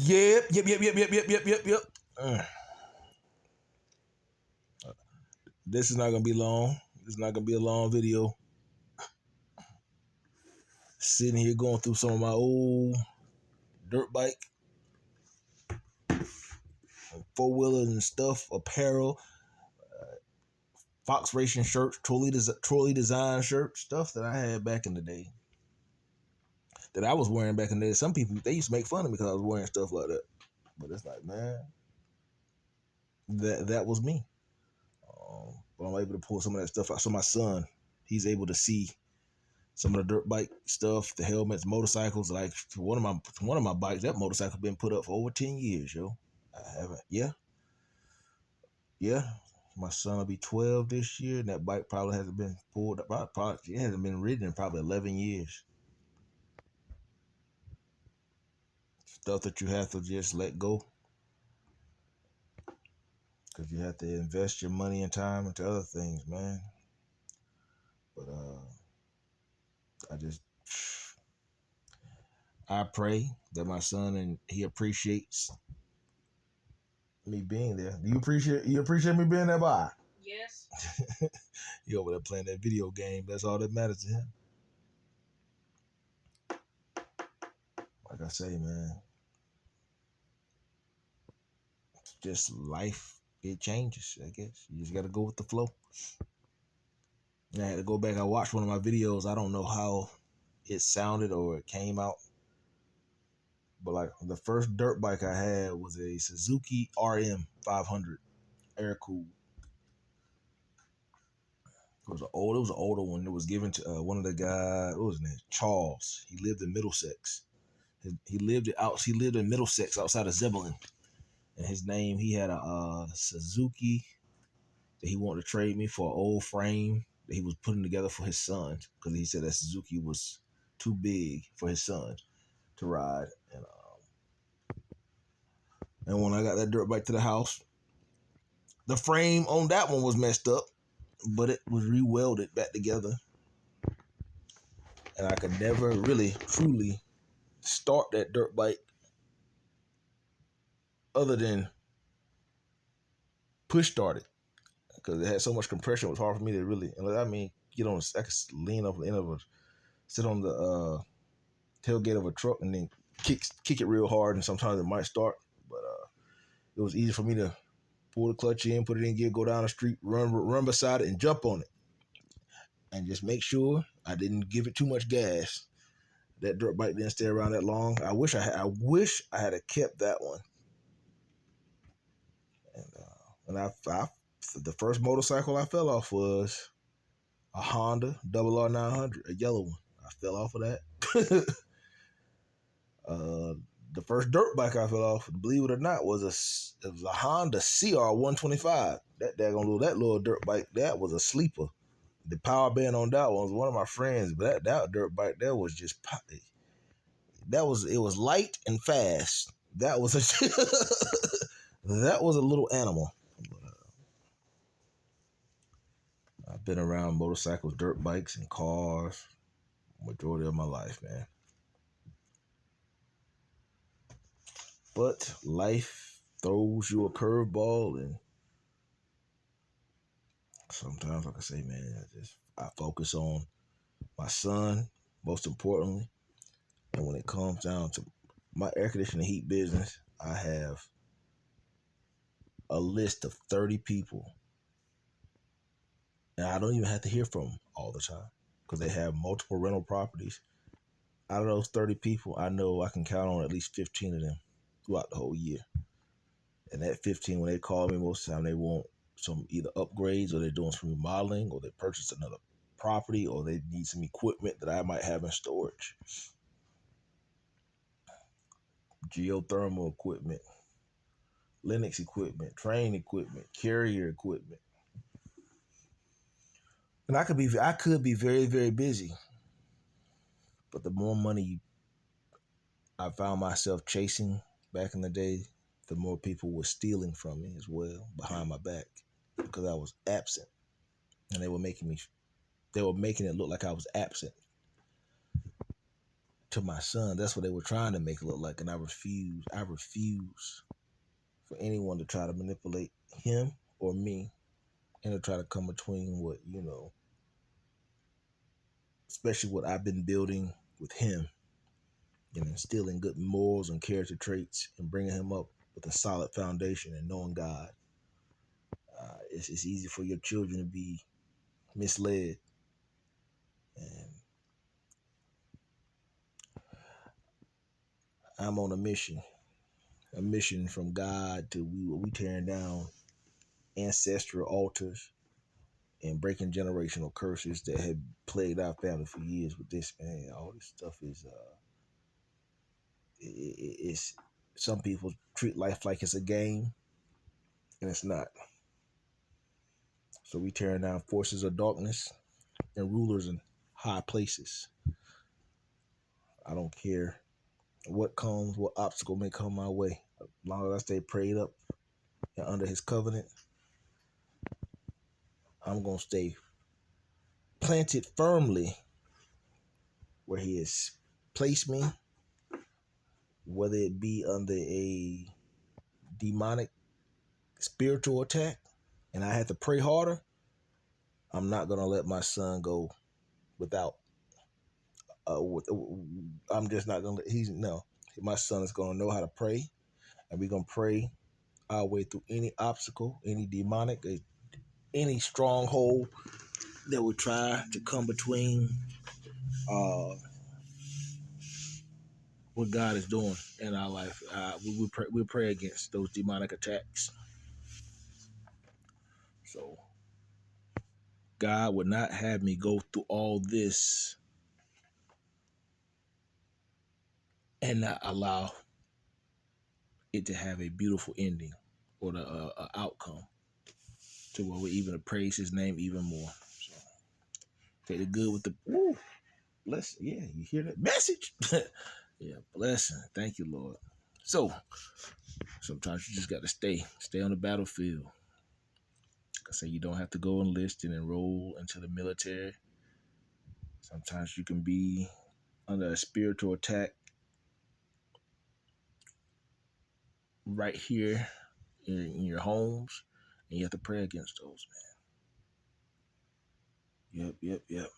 Yep. This is not gonna be long. This is not gonna be a long video. Sitting here going through some of my old dirt bike, four wheelers and stuff, apparel, Fox Racing shirts, Trolley Design shirts, stuff that I had back in the day. That I was wearing back in the day. Some people, they used to make fun of me because I was wearing stuff like that. But it's like, man, that was me. But I'm able to pull some of that stuff out. So my son, he's able to see some of the dirt bike stuff, the helmets, motorcycles. Like one of my bikes, that motorcycle been put up for over 10 years, yo. I haven't. Yeah. My son will be 12 this year, and that bike probably hasn't been pulled up. It hasn't been ridden in probably 11 years. Stuff that you have to just let go, because you have to invest your money and time into other things, man. But I pray that my son, and he appreciates me being there. Do you appreciate me being there, boy? Yes. He over there playing that video game. That's all that matters to him. Like I say, man, it's just life. It changes, I guess. You just got to go with the flow. And I had to go back. I watched one of my videos. I don't know how it sounded or it came out, but like the first dirt bike I had was a Suzuki RM 500 air cooled. It was an older one. It was given to one of the guys. What was his name? Charles. He lived in Middlesex. He lived in Middlesex outside of Zebulon. And his name, he had a Suzuki that he wanted to trade me for an old frame that he was putting together for his son, because he said that Suzuki was too big for his son to ride. And when I got that dirt bike to the house, the frame on that one was messed up, but it was re-welded back together. And I could never really, truly start that dirt bike other than push start it, because it had so much compression. It was hard for me to really, get on. I could lean over the end of it, sit on the tailgate of a truck, and then kick it real hard, and sometimes it might start. But it was easy for me to pull the clutch in, put it in gear, go down the street, run beside it, and jump on it, and just make sure I didn't give it too much gas. That dirt bike didn't stay around that long. I wish I had kept that one. And the first motorcycle I fell off was a Honda RR900, a yellow one. I fell off of that. The first dirt bike I fell off, believe it or not, was a Honda CR125. That little dirt bike, that was a sleeper. The power band on that one was one of my friends, but that dirt bike, that was just, it was light and fast. That was that was a little animal. I've been around motorcycles, dirt bikes, and cars majority of my life, man. But life throws you a curveball, and sometimes, like I say, man, I focus on my son, most importantly. And when it comes down to my air conditioning heat business, I have a list of 30 people, and I don't even have to hear from them all the time, because they have multiple rental properties. Out of those 30 people, I know I can count on at least 15 of them throughout the whole year. And that 15, when they call me, most of the time they want some either upgrades, or they're doing some remodeling, or they purchased another property, or they need some equipment that I might have in storage. Geothermal equipment, Linux equipment, train equipment, carrier equipment. And I could be very, very busy. But the more money I found myself chasing back in the day, the more people were stealing from me as well, behind my back, because I was absent. And they were making it look like I was absent. to my son. That's what they were trying to make it look like, and I refuse. I refuse for anyone to try to manipulate him or me and to try to come between what, especially what I've been building with him, instilling good morals and character traits and bringing him up with a solid foundation and knowing God. It's easy for your children to be misled. And I'm on a mission from God to we tearing down ancestral altars and breaking generational curses that have plagued our family for years with this, man. All this stuff is it's some people treat life like it's a game, and it's not. So we tearing down forces of darkness and rulers in high places. I don't care what obstacle may come my way. As long as I stay prayed up and under his covenant, I'm going to stay planted firmly where he has placed me, whether it be under a demonic spiritual attack and I have to pray harder. I'm not going to let my son go without. I'm just not going to. My son is going to know how to pray, and we're going to pray our way through any obstacle, any demonic, any stronghold that would try to come between what God is doing in our life. We pray against those demonic attacks. So God would not have me go through all this and not allow it to have a beautiful ending or the outcome to where we even praise his name even more. So take the good with the bless. Yeah, you hear that message? Yeah, blessing. Thank you, Lord. So sometimes you just got to stay on the battlefield. Like I say, you don't have to go enlist and enroll into the military. Sometimes you can be under a spiritual attack right here in your homes, and you have to pray against those, man. Yep.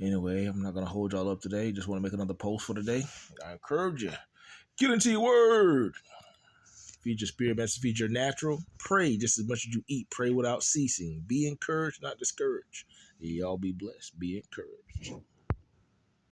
Anyway, I'm not going to hold y'all up today. Just want to make another post for today. I encourage you, get into your word. Feed your spirit, man. Feed your natural. Pray just as much as you eat. Pray without ceasing. Be encouraged, not discouraged. Y'all be blessed. Be encouraged.